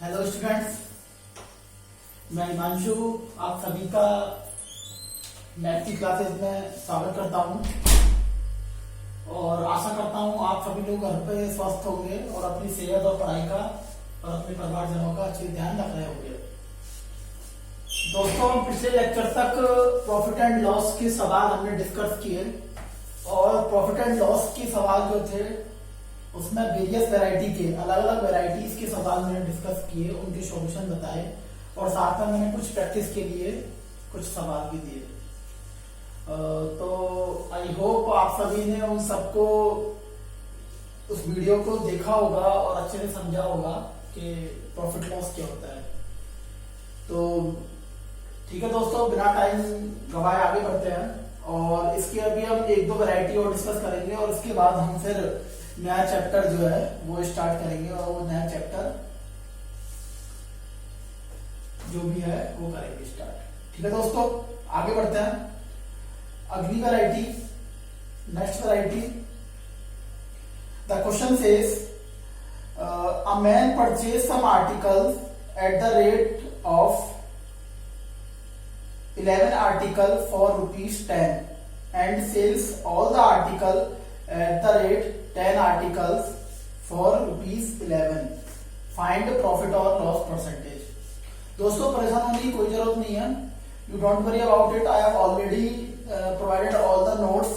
Hello students, मैं हिमांशु आप सभी का मैथ की क्लासेस में स्वागत करता हूं और आशा करता हूं आप सभी लोग घर पे स्वस्थ होंगे और अपनी सेहत और पढ़ाई का और अपने परिवारजनों का अच्छे ध्यान रख रहे होंगे। दोस्तों, हम पिछले लेक्चर तक प्रॉफिट एंड लॉस के सवाल हमने डिस्कस किए और प्रॉफिट एंड लॉस के सवाल जो थे उसमें वेरियस वैरायटी के अलग अलग वैरायटीज के सवाल मैंने डिस्कस किए, उनके सॉल्यूशन बताए और साथ में मैंने कुछ प्रैक्टिस के लिए कुछ सवाल भी दिए। तो आई होप आप सभी ने उन सबको उस वीडियो को देखा होगा और अच्छे से समझा होगा कि प्रॉफिट लॉस क्या होता है। तो ठीक है दोस्तों, बिना टाइम गवाए आगे बढ़ते हैं और इसके अभी हम एक दो वैरायटी और डिस्कस करेंगे और इसके बाद हम फिर नया चैप्टर जो है वो स्टार्ट करेंगे और वो नया चैप्टर जो भी है वो करेंगे स्टार्ट। ठीक है दोस्तों, आगे बढ़ते हैं। अगली variety, next variety, the question says a man purchase some articles at the rate of 11 article for ₹10 and sells all the article at the rate 10 articles for ₹11. Find profit or loss percentage. दोस्तों, परेशान होने की कोई जरूरत नहीं है। You don't worry about it. I have already provided all the notes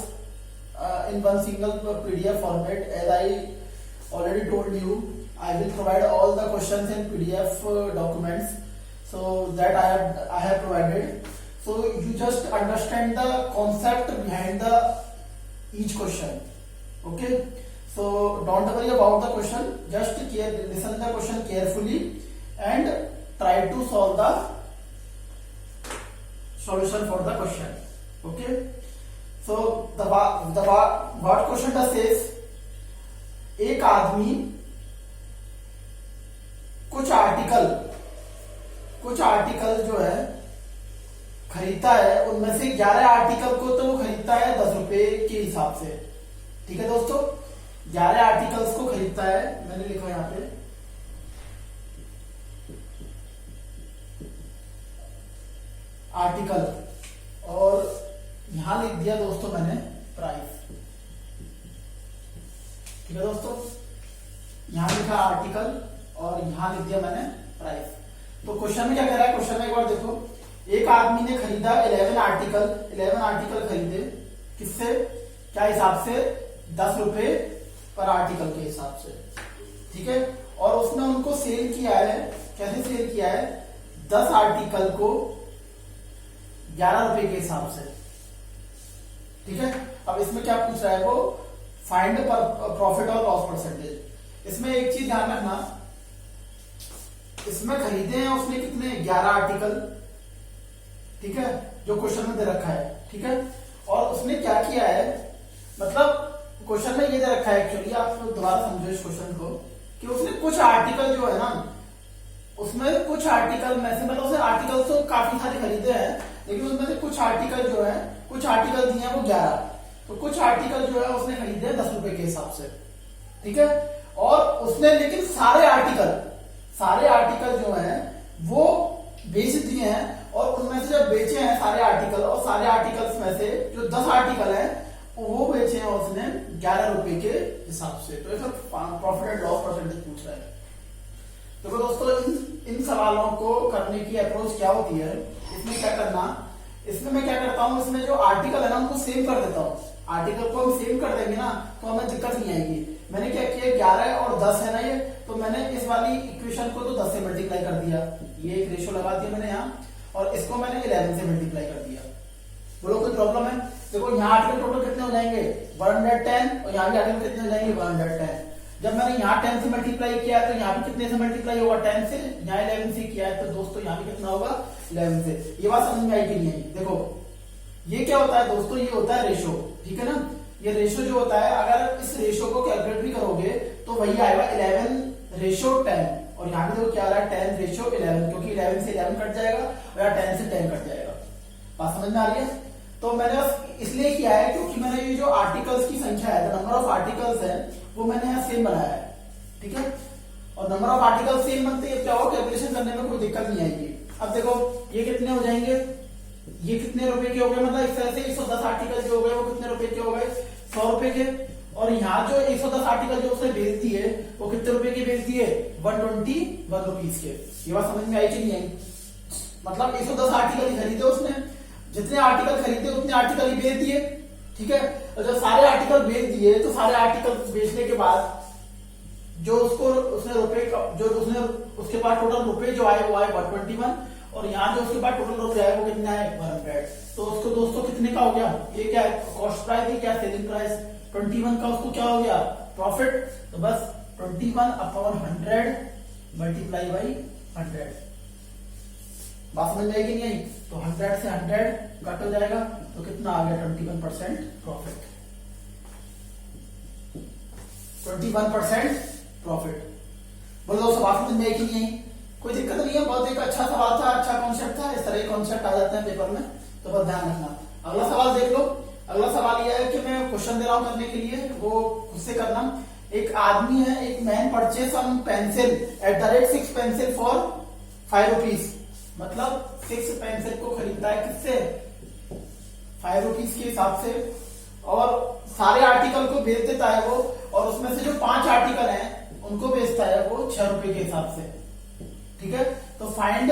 in one single PDF format. As I already told you, I will provide all the questions in PDF documents. So that I have provided. So you just understand the concept behind the each question. Okay, so don't worry about the question, just listen the question carefully and try to solve the solution for the question. Okay, so the what question does says, एक आदमी कुछ article जो है खरीदता है, उनमें से 11 article को तो वो खरीदता है 10 रुपए के हिसाब से। ठीक है दोस्तों, 11 आर्टिकल्स को खरीदता है, मैंने लिखा यहां पे आर्टिकल और यहां लिख दिया दोस्तों मैंने प्राइस। ठीक है दोस्तों, यहां लिखा आर्टिकल और यहां लिख दिया मैंने प्राइस। तो क्वेश्चन में क्या कह रहा है, क्वेश्चन में एक बार देखो, एक आदमी ने खरीदा 11 आर्टिकल खरीदे, किससे, क्या हिसाब से, 10 रुपए पर आर्टिकल के हिसाब से। ठीक है, और उसने उनको सेल किया है, कैसे सेल किया है, 10 आर्टिकल को 11 रुपए के हिसाब से। ठीक है, अब इसमें क्या पूछ रहा है वो, फाइंड प्रॉफिट और लॉस परसेंटेज। इसमें एक चीज ध्यान रखना, इसमें खरीदे हैं उसने कितने, 11 आर्टिकल। ठीक है, जो क्वेश्चन में दे रखा है। ठीक है, और उसने क्या किया है, मतलब क्वेश्चन में ये दे रखा है, एक्चुअली आप दोबारा समझो इस क्वेश्चन को, कि उसने कुछ आर्टिकल जो है ना, उसमें कुछ आर्टिकल में से, मतलब उसने आर्टिकल तो काफी सारे खरीदे हैं, लेकिन उसमें से कुछ आर्टिकल जो है, कुछ आर्टिकल दिए हैं वो 11, तो कुछ आर्टिकल जो है उसने खरीदे 10 रुपए के हिसाब से। ठीक है, और उसने लेकिन सारे आर्टिकल जो है वो बेच दिए हैं, और उनमें से जब बेचे हैं सारे आर्टिकल, और सारे आर्टिकल्स में से जो 10 आर्टिकल हैं वो बेचे हैं उसने 11 रुपए के हिसाब से। तो ये प्रॉफिट एंड लॉस परसेंटेज पूछ रहा है। तो दोस्तों, इन सवालों को करने की अप्रोच क्या होती है, इसमें क्या करना, इसमें मैं क्या करता हूं, इसमें जो आर्टिकल है ना उनको सेम कर देता हूं। आर्टिकल को हम सेम कर देंगे ना तो हमें दिक्कत नहीं आएगी। मैंने क्या किया, 11 और 10 है ना ये, तो मैंने इस वाली इक्वेशन को तो 10 से मल्टीप्लाई कर दिया, ये एक रेशियो लगा दिया मैंने यहाँ, और इसको मैंने 11 से मल्टीप्लाई कर दिया। बोलो कोई प्रॉब्लम है? देखो यहाँ आर्टिकल टोटल कितने हो जाएंगे, 110, और यहाँ भी आर्टिकल कितने हो जाएंगे, 110। जब मैंने यहाँ 10 से मल्टीप्लाई किया तो यहाँ भी कितने से मल्टीप्लाई होगा, 10 से, यहाँ 11 से किया है तो दोस्तों यहाँ भी कितना होगा, 11 से। ये बात समझ में आई कि नहीं आई? देखो ये क्या होता है दोस्तों, ये होता है रेशो। ठीक है ना, ये रेशो जो होता है, अगर इस रेशो को कैलकुलेट भी करोगे तो वही आएगा 11:10, और यहाँ भी देखो क्या आ रहा है, 10:11, क्योंकि 11 से 11 कट जाएगा और यहाँ 10 से 10 कट जाएगा। बात समझ में आ रही है? तो मैंने बस इसलिए किया है क्योंकि मैंने ये जो आर्टिकल्स की संख्या है, नंबर ऑफ आर्टिकल्स है, वो मैंने यहाँ सेम बनाया है। ठीक है, और नंबर ऑफ आर्टिकल सेम बनते हैं, क्या हो कैलकुलेशन करने में कोई दिक्कत नहीं आएगी। अब देखो ये कितने हो जाएंगे, ये कितने रुपए के हो गए, मतलब इस तरह से 110 आर्टिकल जो हो गए वो कितने रुपए के हो गए, 100 रुपए के। और यहाँ जो 110 आर्टिकल जो उसने बेच दिए वो कितने रुपए के बेच दिए, 121 रुपीज के। ये बात समझ में आई कि नहीं आई? मतलब 110 आर्टिकल ही खरीदे उसने, जितने आर्टिकल खरीदे उतने आर्टिकल ही बेच दिए, ठीक है। और जब सारे आर्टिकल बेच दिए तो सारे आर्टिकल बेचने के बाद जो उसको उसने रुपए जो उसने उसके पास टोटल रुपए जो आए वो आए 121, और यहाँ जो उसके पास टोटल रुपए आए वो कितना है 100। तो उसको दोस्तों कितने का हो गया, ये क्या है कॉस्ट प्राइस है, क्या सेलिंग प्राइस 21 का, उसको क्या हो गया प्रॉफिट। तो बस 21/100 मल्टीप्लाई बाई 100। बात समझ में आएगी नहीं आई? तो 100 से 100 कट हो जाएगा तो कितना आ गया 21% प्रॉफिट, 21% प्रॉफिट। बोलो दोस्तों बात समझ में आएगी नहीं आई? कोई दिक्कत नहीं है, बहुत एक अच्छा सवाल था, अच्छा कॉन्सेप्ट था। इस तरह के कॉन्सेप्ट आ जाते हैं पेपर में, तो बस ध्यान रखना। अगला सवाल देख लो। अगला सवाल यह है कि मैं क्वेश्चन दे रहा हूं करने के लिए, वो खुद से करना। एक आदमी है, एक man purchase some pencil at the rate 6 pencil for 5 rupees. मतलब 6 पेंसिल को खरीदता है किससे, 5 रुपीज के हिसाब से, और सारे आर्टिकल को बेच देता है वो, और उसमें से जो 5 आर्टिकल हैं उनको बेचता है वो 6 रुपए के हिसाब से, ठीक है। तो फाइंड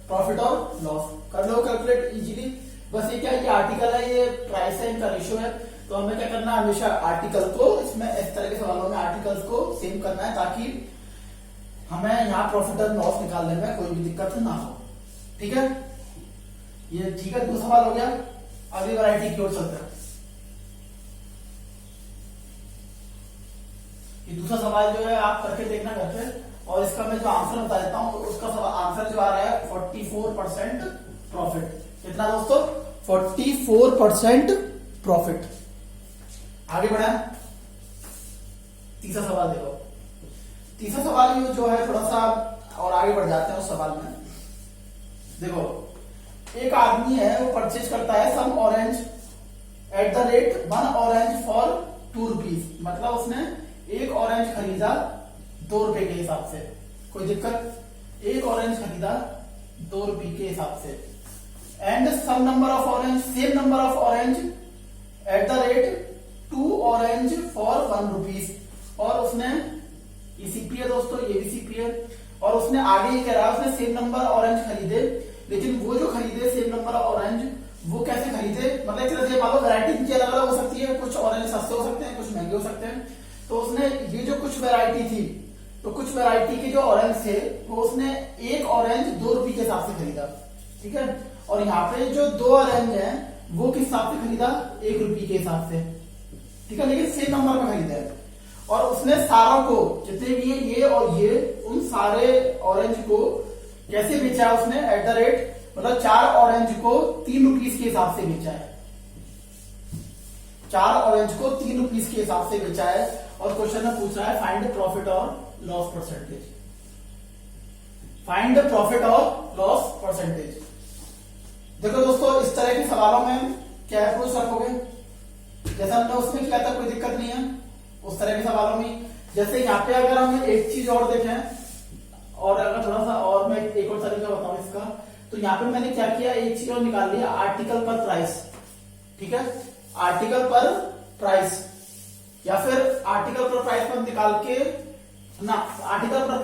प्रॉफिट और लॉस कर लो, कैलकुलेट इजीली। बस ये क्या, ये आर्टिकल है, ये प्राइस है, इनका रेशियो है। तो हमें क्या करना है, हमेशा आर्टिकल को इसमें इस तरह के सवालों में आर्टिकल्स को सेम करना है, ताकि हमें यहाँ प्रॉफिट और लॉस निकालने में कोई भी दिक्कत ना हो, ठीक है। ये ठीक है, 2 सवाल हो गया। अगली वैरायटी की ओर चलते हैं। ये दूसरा सवाल जो है आप करके देखना घर पे, और इसका मैं जो आंसर बता देता हूं, उसका आंसर जो आ रहा है 44% प्रॉफिट। कितना दोस्तों, 44% प्रॉफिट। आगे बढ़ा, तीसरा सवाल देखो। तीसरा सवाल ये जो है थोड़ा सा और आगे बढ़ जाते हैं उस सवाल में। देखो एक आदमी है, वो परचेज करता है some orange at the rate 1 orange for 2 rupees. मतलब उसने एक ऑरेंज खरीदा 2 रुपए के हिसाब से, कोई दिक्कत। एक ऑरेंज खरीदा 2 रुपए के हिसाब से, and some number of orange, same number of orange at the rate 2 orange for 1 rupees. और उसने, ये सीपी है दोस्तों, ये भी सीपी है, और उसने आगे ये कह रहा है उसने सेम नंबर ऑरेंज खरीदे, लेकिन वो जो खरीदे सेम नंबर ऑरेंज वो कैसे खरीदे, मतलब एक तरह से मान लो वैरायटी इनकी अलग अलग हो सकती है, कुछ ऑरेंज सस्ते हो सकते हैं, कुछ महंगे हो सकते हैं। तो उसने ये जो कुछ वैरायटी थी, तो कुछ वैरायटी के जो ऑरेंज थे वो उसने एक ऑरेंज 2 रुपए के हिसाब से खरीदा, ठीक है। और यहाँ पे जो 2 ऑरेंज है वो किस हिसाब से खरीदा, 1 रुपए के हिसाब से, ठीक है, लेकिन सेम नंबर में खरीदा है। और उसने सारों को, जितने भी ये और ये, उन सारे ऑरेंज को कैसे बेचा है उसने, एट द रेट, मतलब 4 ऑरेंज को 3 रुपीज के हिसाब से बेचा है, 4 ऑरेंज को 3 रुपीज के हिसाब से बेचा है। और क्वेश्चन में पूछ रहा है फाइंड प्रॉफिट और लॉस परसेंटेज, फाइंड प्रॉफिट और लॉस परसेंटेज। देखो दोस्तों इस तरह के सवालों में क्या अप्रोच रखोगे, जैसा हमने उसमें किया था, कोई दिक्कत नहीं है उस तरह के सवालों में। जैसे यहाँ पे अगर हम एक चीज और देखें, और अगर थोड़ा सा और मैं एक और तरीका बताऊं इसका, तो यहाँ पे मैंने क्या किया, एक चीज और निकाल लिया, आर्टिकल पर प्राइस, ठीक है। आर्टिकल पर प्राइस, या फिर आर्टिकल पर प्राइस पर निकाल के ना, आर्टिकल पर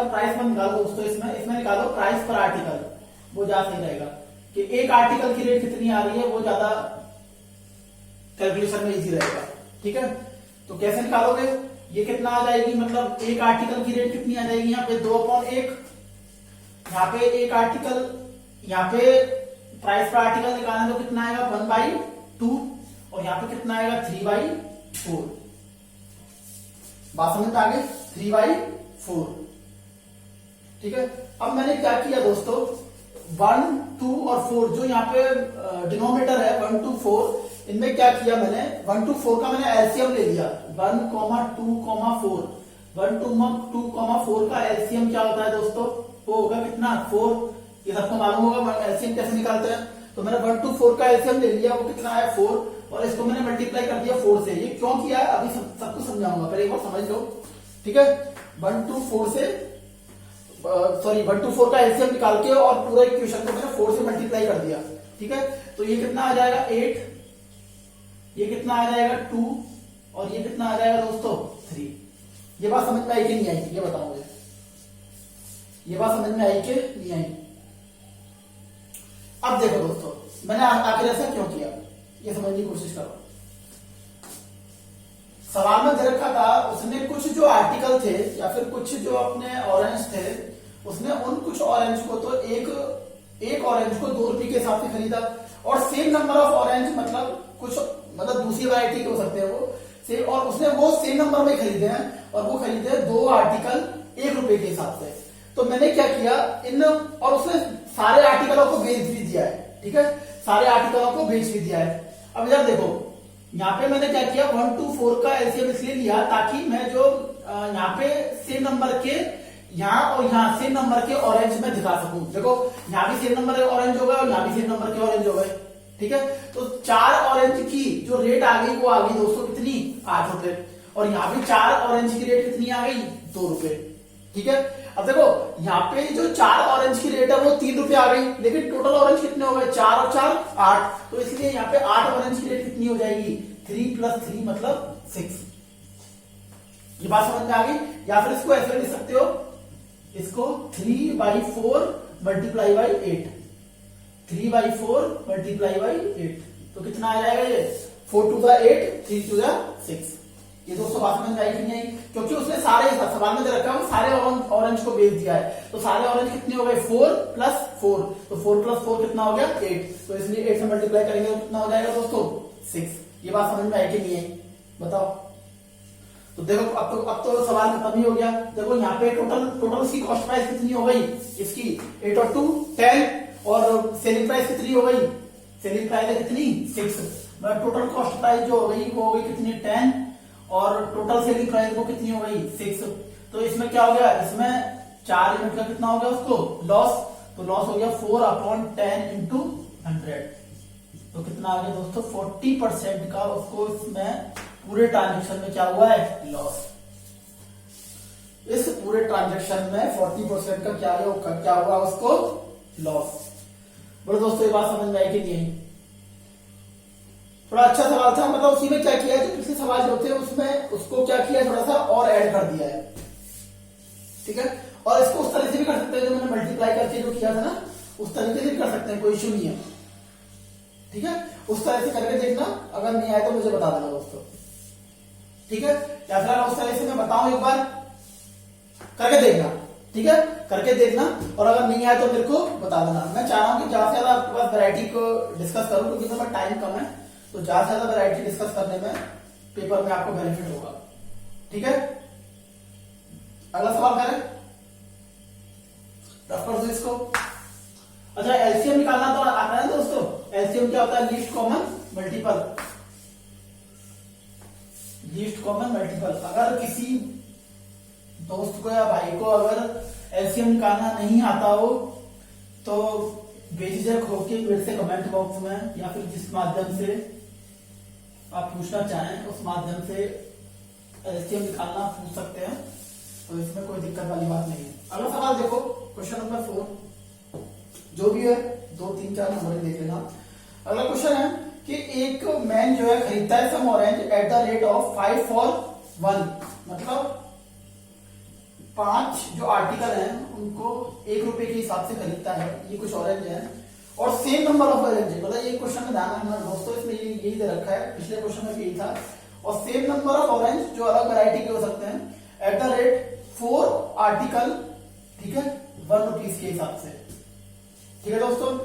प्राइस पर निकालो दोस्तों, इसमें निकालो प्राइस पर आर्टिकल, वो ज्यादा सही रहेगा कि एक आर्टिकल की रेट कितनी आ रही है, वो ज्यादा कैलकुलेशन में इजी रहेगा, ठीक है। तो कैसे निकालोगे, ये कितना आ जाएगी, मतलब एक आर्टिकल की रेट कितनी आ जाएगी, यहाँ पे 2/1, यहाँ पे एक आर्टिकल, यहाँ पे प्राइस पर आर्टिकल निकालना तो कितना आएगा 1/2, और यहाँ पे कितना आएगा 3/4। बात समझ में आ गई, 3/4, ठीक है। अब मैंने क्या किया दोस्तों, 1, 2 और 4 जो यहाँ पे डिनोमिनेटर है 1, 2, 4, इनमें क्या किया मैंने, 1, 2, 4 का मैंने एलसीएम ले लिया, 1, 2, 4, 1, 2, 4 का एलसीएम क्या होता है दोस्तों, वो होगा कितना 4। ये सबको मालूम होगा एलसीएम कैसे निकालते हैं। तो मैंने 1, 2, 4 का एलसीएम ले लिया, वो कितना है 4, और इसको मैंने मल्टीप्लाई कर दिया 4 से। ये क्यों किया है अभी सबको समझाऊंगा, पहले एक बार समझ लो, ठीक है। 1 to 4 से सॉरी 1 to 4 का एलसीएम निकाल के और पूरा इक्वेशन को मैंने 4 से मल्टीप्लाई कर दिया। ठीक है, तो ये कितना आ जाएगा 8, ये कितना आ जाएगा 2 और ये कितना आ जाएगा दोस्तों 3। ये बात समझ में आई कि नहीं आई, ये बताओ मुझे, ये बात समझ में आई कि नहीं आई। अब देखो दोस्तों, मैंने आखिर ऐसा क्यों किया ये समझने की कोशिश करो। सवाल में दे रखा था, उसने कुछ जो आर्टिकल थे या फिर कुछ जो अपने ऑरेंज थे, उसने उन कुछ ऑरेंज को तो एक ऑरेंज को 2 रुपए के हिसाब से खरीदा, और सेम नंबर ऑफ ऑरेंज मतलब दूसरी वैरायटी के हो सकते हैं वो सेम, और उसने वो सेम नंबर में खरीदे हैं, और वो खरीदे 2 आर्टिकल 1 रुपए के हिसाब से। तो मैंने क्या किया, और उसने सारे आर्टिकलों को बेच भी दिया है। ठीक है, सारे आर्टिकलों को बेच भी दिया है। अब यार देखो, यहाँ पे मैंने क्या किया, 1 to 4 का एलसीएम इसलिए लिया ताकि मैं जो यहाँ पे सेम नंबर के यहाँ और यहाँ सेम नंबर के ऑरेंज में दिखा सकूं। देखो, यहाँ भी सेम नंबर के ऑरेंज हो गए और यहाँ भी सेम नंबर के ऑरेंज हो गए। ठीक है, तो 4 ऑरेंज की जो रेट आ गई वो आ गई दोस्तों कितनी, 8 रुपए, और यहाँ भी 4 ऑरेंज की रेट कितनी आ गई, 2 रुपए। ठीक है, अब देखो यहाँ पे जो 4 ऑरेंज की रेट है वो 3 रुपए आ गई, लेकिन टोटल ऑरेंज कितने हो गए, 4 और 4 8, तो इसलिए यहाँ पे 8 ऑरेंज की रेट कितनी हो जाएगी, 3 + 3 मतलब 6। ये बात समझ में आ गई। या फिर इसको ऐसे लिख सकते हो, इसको 3/4 मल्टीप्लाई बाई 8, 3/4 मल्टीप्लाई बाई 8, तो कितना आ जाएगा ये, 4 to the 8, 3 to the 6। ये दोस्तों बात समझ में आई कि नहीं आई, क्योंकि उसने सारे सवाल में दे रखा है सारे ऑरेंज को बेच दिया है, तो सारे ऑरेंज कितने हो गए, 4 + 4, तो 4 + 4 कितना हो गया, 8, तो इसलिए 8 से मल्टीप्लाई करेंगे तो कितना हो जाएगा दोस्तों, 6। ये बात समझ में आई कि नहीं आई, बताओ। तो देखो अब तो सवाल खत्म ही हो गया। देखो यहाँ पे टोटल इसकी कॉस्ट प्राइस कितनी हो गई, इसकी 8 और 2 10, और सेलिंग प्राइस कितनी हो गई, सेलिंग प्राइस है कितनी 6, मतलब टोटल कॉस्ट प्राइस जो हो गई वो हो गई कितनी 10, और टोटल सेलिंग प्राइस वो कितनी हो गई 6। तो इसमें क्या हो गया, इसमें 4 यूनिट का कितना हो गया उसको लॉस, तो लॉस हो गया 4/10 × 100, तो कितना आ गया दोस्तों 40% का उसको इसमें पूरे ट्रांजेक्शन में क्या हुआ है, लॉस। इस पूरे ट्रांजेक्शन में 40% का क्या हुआ उसको लॉस। बोलो दोस्तों, ये बात समझ में आई कि नहीं? थोड़ा अच्छा सवाल था, मतलब उसी में क्या किया है, जो पिछले सवाल जो थे उसमें उसको क्या किया, थोड़ा सा और ऐड कर दिया है। ठीक है, और इसको उस तरह से भी कर सकते हैं जो मैंने मल्टीप्लाई करके जो किया था ना, उस तरीके से भी कर सकते हैं, कोई इश्यू नहीं है। ठीक है, उस तरह से करके देखना, अगर नहीं आए तो मुझे बता देना दोस्तों। ठीक है, या फिर उस तरह से मैं बताऊं, एक बार करके देखना। ठीक है, करके देखना, और अगर नहीं आए तो मेरे को बता देना। मैं चाह रहा हूं कि ज्यादा से ज्यादा आपके पास वैरायटी को डिस्कस करूं, क्योंकि मेरे टाइम कम है, तो ज्यादा से ज्यादा वैरायटी डिस्कस करने में पेपर में आपको बेनिफिट होगा। ठीक है, अगला सवाल करें, रफ कर दो इसको। अच्छा, एलसीएम निकालना तो आता है दोस्तों। एलसीएम क्या होता है, least common multiple. Least common multiple, अगर किसी दोस्त को या भाई को अगर एलसीएम निकालना नहीं आता हो तो बेझिझक होके मेरे से कमेंट बॉक्स में या फिर जिस माध्यम से आप पूछना चाहें उस माध्यम से एलसीएम निकालना पूछ सकते हैं, तो इसमें कोई दिक्कत वाली बात नहीं है। अगला सवाल देखो, क्वेश्चन नंबर 4, जो भी है 2 3 4 नंबर देख लेना। अगला क्वेश्चन है कि एक मैन जो है खरीदता है some orange at the rate of 5 for 1, मतलब 5 जो आर्टिकल हैं उनको 1 रुपए के हिसाब से खरीदता है। ये कुछ ऑरेंज है और सेम नंबर ऑफ ऑरेंज है, मतलब ये क्वेश्चन में ध्यान रखना दोस्तों, इसमें यही दे रखा है, पिछले क्वेश्चन में भी यही था। और सेम नंबर ऑफ ऑरेंज जो अलग वैरायटी के हो सकते हैं एट द रेट 4 आर्टिकल, ठीक है, 1 रुपीज के हिसाब से। ठीक है दोस्तों,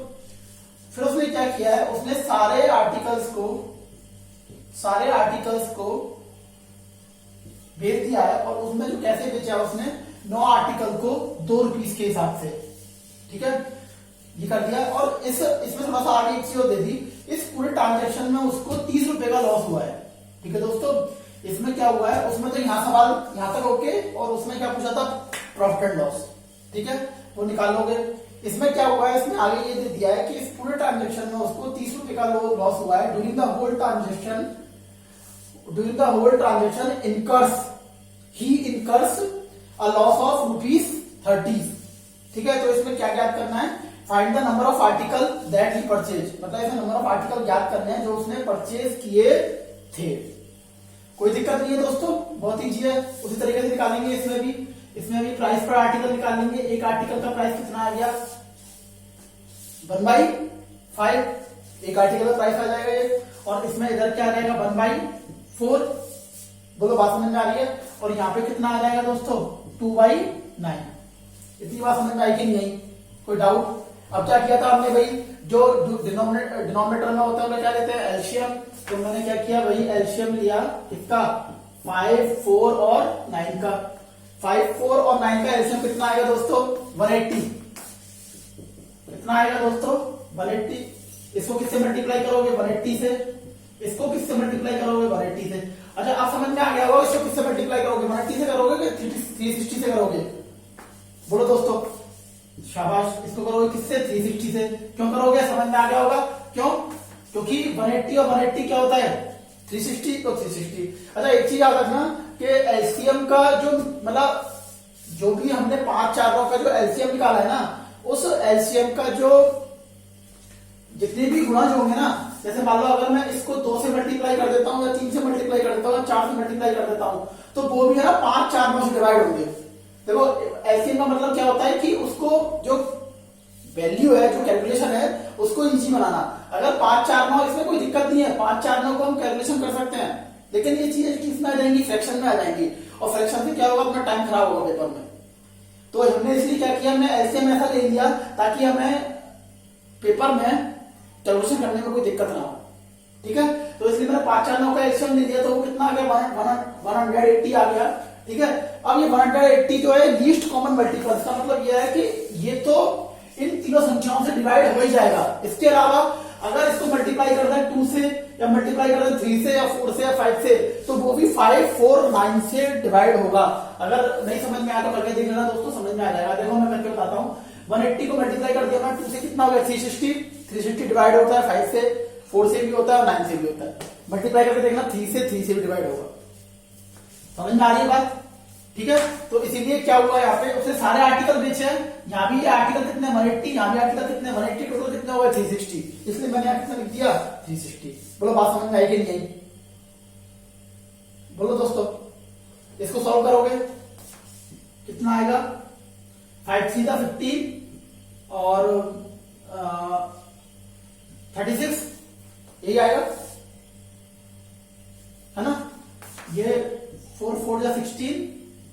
फिर उसने क्या किया है, उसने सारे आर्टिकल्स को बेच दिया है, और उसमें जो कैसे बेचा है उसने 9 आर्टिकल को 2 रुपीज के हिसाब से। ठीक है, ये कर दिया। और इसमें थोड़ा सा आगे एक चीज दे दी, इस पूरे ट्रांजेक्शन में उसको 30 रुपए का लॉस हुआ है। ठीक है दोस्तों, इसमें क्या हुआ है, उसमें तो यहाँ सवाल यहां तक ओके, और उसमें क्या पूछा था, प्रॉफिट एंड लॉस। ठीक है, वो निकालोगे। इसमें क्या हुआ है, इसमें आगे ये दे दिया है कि इस पूरे ट्रांजेक्शन में उसको 30 रुपए का लॉस हुआ है। During the whole transaction he incurs a loss of ₹30। ठीक है, तो इसमें क्या ज्ञात करना है, find the number of article that he purchase, मतलब इसमें नंबर ऑफ आर्टिकल ज्ञात करने हैं जो उसने परचेज किए थे। कोई दिक्कत नहीं है दोस्तों, बहुत ईजी है। उसी तरीके से निकालेंगे इसमें भी प्राइस पर आर्टिकल निकालेंगे। एक आर्टिकल का प्राइस कितना आ गया, 1/5, एक आर्टिकल का प्राइस आ जाएगा ये। और इसमें इधर क्या आ जाएगा, 1/4। बोलो बात समझ में आ रही है। और यहाँ पे कितना आ जाएगा दोस्तों, 2/9। इतनी बात समझ में आई कि नहीं, कोई डाउट? अब क्या किया था हमने भाई, जो डिनोमिनेटर में होता है उन्हें क्या लेते हैं, एलसीएम। तो मैंने क्या किया भाई, एलसीएम लिया किसका, 5, 4 और 9 का। 5, 4 और 9 का एलसीएम कितना आएगा दोस्तों, 180। कितना आएगा दोस्तों, 180। इसको किससे मल्टीप्लाई करोगे, 180 से। इसको किससे मल्टीप्लाई करोगे, 180 से। अच्छा, आप समझ में आ गया होगा इसको किससे मल्टीप्लाई करोगे, 180 से करोगे कि 360 से करोगे? बोलो दोस्तों, शाबाश। इसको करोगे किससे, 360 से। क्यों करोगे, समझ में आ गया होगा क्यों, क्योंकि 180 और 180 क्या होता है, 360 तो 360। अच्छा, एक चीज याद रखना कि एलसीएम का जो मतलब जो भी हमने 5 चारों का जो एलसीएम निकाला है ना, उस एलसीएम का जो जितने भी गुणा जो होंगे ना, जैसे मान लो अगर मैं इसको 2 से मल्टीप्लाई कर देता हूँ या 3 से मल्टीप्लाई कर देता हूँ या 4 से मल्टीप्लाई कर देता हूँ, तो वो भी है ना 5, 4, 9 से डिवाइड होंगे। देखो, एलसीएम का मतलब क्या होता है कि उसको जो वैल्यू है, जो कैलकुलेशन है, उसको इजी बनाना। अगर 5, 4, 9 इसमें कोई दिक्कत नहीं है, 5, 4, 9 को हम कैलकुलेशन कर सकते हैं, लेकिन ये चीजें किसमें आ जाएंगी, फ्रैक्शन में आ जाएंगी। और फ्रैक्शन से क्या होगा, अपना टाइम खराब होगा पेपर में। तो हमने इसलिए क्या किया, हमने एलसीएम ऐसा ले लिया ताकि हमें पेपर में कैलकुलेशन करने में कोई दिक्कत ना हो। ठीक है, तो इसलिए मैंने 5, 4, 9 का एलसीएम ले लिया, तो वो कितना आ गया, 180 आ गया। ठीक है, अब ये 180 जो है लीस्ट कॉमन मल्टीपल, इसका मतलब ये है कि ये तो इन तीनों संख्याओं से डिवाइड हो ही जाएगा। इसके अलावा अगर इसको मल्टीप्लाई कर दें 2 से, या मल्टीप्लाई कर दें 3 से या 4 से या 5 से, तो वो भी 5, 4, 9 से डिवाइड होगा। अगर नहीं समझ में आया तो करके देख लेना दोस्तों, समझ में आ जाएगा। देखो मैं करके बताता हूँ। 180 को मल्टीप्लाई कर दिया मैं 2 से, कितना हो गया, 360 डिवाइड होता है 5 से, 4 से भी होता है और 9 से भी होता है। मल्टीप्लाई करके देखना, 3 से भी डिवाइड होगा। समझ में आ रही है बात? ठीक है, तो इसीलिए क्या हुआ, यहाँ पे उसने सारे आर्टिकल बेचे हैं। यहाँ भी ये आर्टिकल कितने, 180, यहाँ भी आर्टिकल कितने, 180, टोटल कितना हुआ, 360। इसलिए मैंने यहाँ कितना लिख दिया, 360। बोलो बात समझ में आई कि नहीं आई? बोलो दोस्तों, इसको सॉल्व करोगे कितना आएगा, 5 3 15 और 36, यही आएगा, है ना। ये 4 4 या 16,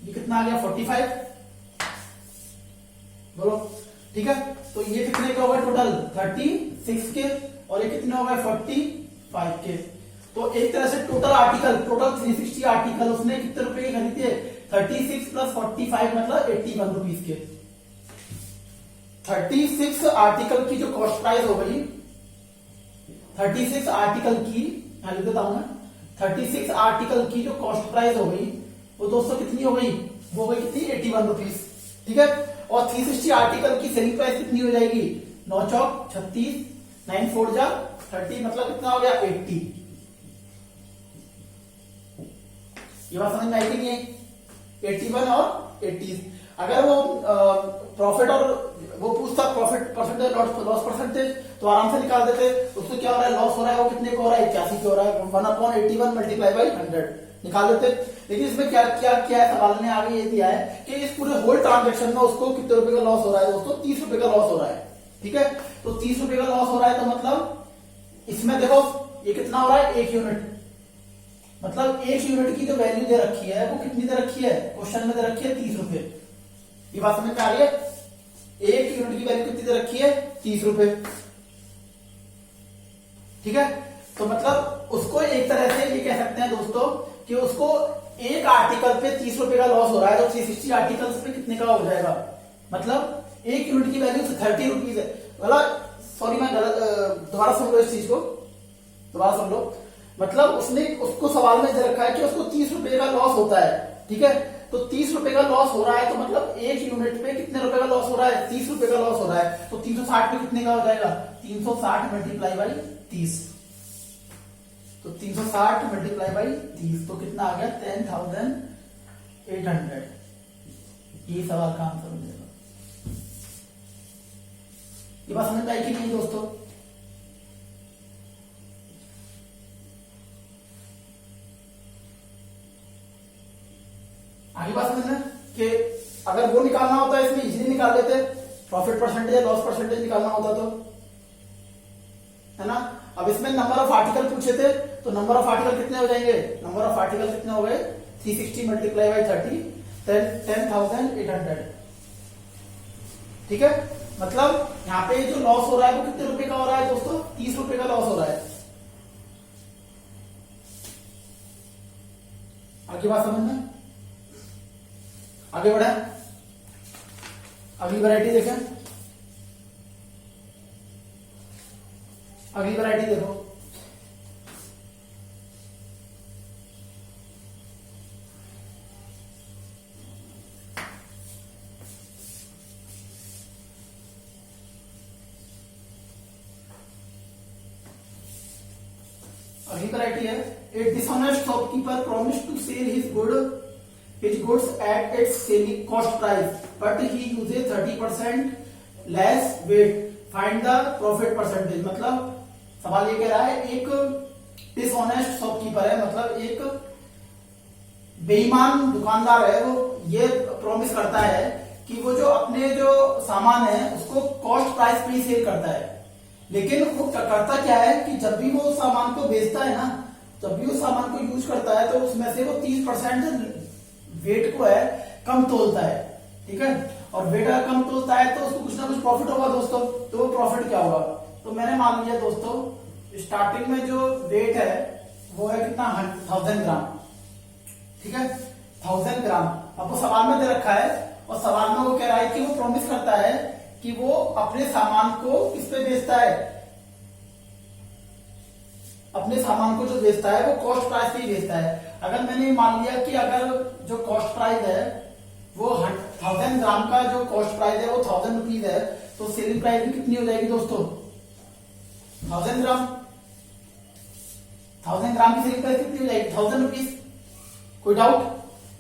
ये कितना आ गया, 45। बोलो, ठीक है। तो ये कितने का होगा टोटल, 36 के, और ये कितने हो गए, 45 के। तो एक तरह से टोटल आर्टिकल, टोटल 360 आर्टिकल उसने कितने रुपए के खरीदे, 36 + 45 मतलब 81 रुपीज के। 36 आर्टिकल की जो कॉस्ट प्राइस हो गई, 36 आर्टिकल की, यहां लिख देता हूं मैं, 36 आर्टिकल की जो कॉस्ट प्राइस हो गई वो दोस्तों कितनी हो गई, वो हो गई कितनी, 81 रुपीज। ठीक है, और 360 आर्टिकल की सेलिंग प्राइस कितनी हो जाएगी, 9 चौक 36, 9 4 जा 30, मतलब कितना हो गया, 80। ये बात समझ में आई कि नहीं आई, 81 और 80। अगर वो प्रॉफिट और वो पूछता प्रॉफिट परसेंटेज लॉस परसेंटेज, तो आराम से निकाल देते। उसको क्या हो रहा है, लॉस हो रहा है, वो कितने को हो रहा है, 81 को हो रहा है, 1/81 मल्टीप्लाई बाई 100 निकाल देते। लेकिन इसमें क्या क्या क्या है, सवाल ने आगे ये दिया है कि इस पूरे होल ट्रांजेक्शन में उसको कितने रुपए का लॉस हो रहा है दोस्तों, 30 रुपए का लॉस हो रहा है। ठीक है, तो 30 रुपए का लॉस हो रहा है, तो मतलब इसमें देखो ये कितना हो रहा है, 1 यूनिट, मतलब 1 यूनिट की जो वैल्यू दे रखी है वो कितनी दे रखी है, क्वेश्चन में दे रखी है 30 रुपए। ये बात समझ में आ रही है, 1 यूनिट की वैल्यू कितनी दे रखी है, 30 रुपए। ठीक है, तो मतलब उसको एक तरह से ये कह सकते हैं दोस्तों कि उसको एक आर्टिकल पे 30 रुपए का लॉस हो रहा है, तो 360 आर्टिकल्स पे कितने का हो जाएगा, मतलब 1 यूनिट की वैल्यू 30 रुपीज है। मतलब सॉरी मैं गलत, दोबारा सुन लो इस चीज को, दोबारा सुन लो। मतलब उसने उसको सवाल में दे रखा है कि उसको 30 रुपए का लॉस होता है। ठीक है, तो 30 रुपए का लॉस हो रहा है, तो मतलब 1 यूनिट पे कितने रुपए का लॉस हो रहा है, 30 रुपए का लॉस हो रहा है, तो 360 पे कितने का हो जाएगा, 360 मल्टीप्लाई बाई 30, तो 360 मल्टीप्लाई बाई 30, तो कितना आ गया, 10,800। यही सवाल का आंसर हो जाएगा। ये बात समझ में आई कि नहीं दोस्तों? आगे बात समझना कि अगर वो निकालना होता है इसमें इजीली निकाल लेते, प्रॉफिट परसेंटेज या लॉस परसेंटेज निकालना होता तो, है ना। अब इसमें नंबर ऑफ आर्टिकल पूछे थे, तो नंबर ऑफ आर्टिकल कितने हो जाएंगे? नंबर ऑफ आर्टिकल कितने हो गए? 360 मल्टीप्लाई बाई 30, 10,800। ठीक है, मतलब यहाँ पे जो लॉस हो रहा है वो कितने रुपए का हो रहा है दोस्तों? 30 रुपए का लॉस हो रहा है। आगे बात समझना, आगे बढ़े, अगली वैरायटी देखें। अगली वैरायटी देखो, अगली वैरायटी है, a dishonest shopkeeper promise to sell his goods at its selling cost price, but he uses 30% less weight. Find the profit percentage। मतलब सवाल ये कह रहा है, एक डिसऑनेस्ट शॉपकीपर है, मतलब एक बेईमान दुकानदार है, वो ये प्रॉमिस करता है कि वो जो अपने जो सामान है उसको कॉस्ट प्राइस पे ही सेल करता है, लेकिन वो करता क्या है कि जब भी वो उस सामान को बेचता है ना, जब भी उस सामान को यूज करता है तो उसमें से वो 30% वेट को है कम तोलता है। ठीक है, और वेट अगर कम तोलता है तो उसको कुछ ना कुछ प्रॉफिट होगा दोस्तों। तो वो प्रॉफिट क्या होगा? तो मैंने मान लिया दोस्तों, स्टार्टिंग में जो वेट है वो है कितना? 1000 ग्राम। ठीक है, 1000 ग्राम। अब वो सवाल में दे रखा है, और सवाल में वो कह रहा है कि वो प्रॉमिस करता है कि वो अपने सामान को किस पे बेचता है? अपने सामान को जो बेचता है वो कॉस्ट प्राइस पे ही बेचता है। अगर मैंने मान लिया कि अगर जो कॉस्ट प्राइस है वो 1000 ग्राम का जो कॉस्ट प्राइस है वो 1000 रुपीज है, तो सेलिंग प्राइस भी कितनी हो जाएगी दोस्तों? 1000 ग्राम। 1000 ग्राम की सेलिंग प्राइस कितनी हो जाएगी? 1000 रुपीज। कोई डाउट?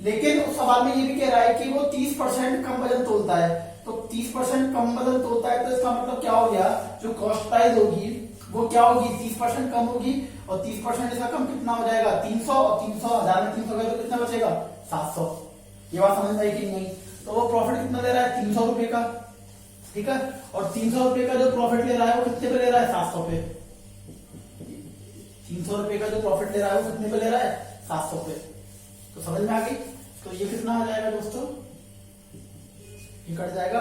लेकिन उस सवाल में ये भी कह रहा है कि वो 30% कम वजन तोलता है, तो 30% कम वजन तोलता है तो इसका मतलब क्या हो गया? जो कॉस्ट प्राइस होगी वो क्या होगी? 30% कम होगी, और 30% इसका कम कितना हो जाएगा? 300, और 300 1000 में 300 गए तो कितना बचेगा? 700। ये बात समझ में आई कि नहीं? तो वो प्रॉफिट कितना ले रहा है? 300 रुपए का। ठीक है, और 300 रुपए का जो प्रॉफिट ले रहा है वो कितने पे ले रहा है? 700 पे। 300 रुपए का जो प्रॉफिट ले रहा है वो कितने पे ले रहा है? 700 पे। तो समझ में आ गई? तो ये कितना आ जाएगा दोस्तों? ये कट जाएगा,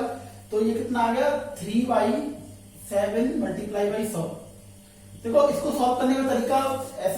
तो ये कितना आ गया? 3/7 मल्टीप्लाई बाई 100। देखो, इसको सॉल्व करने का तरीका ऐसे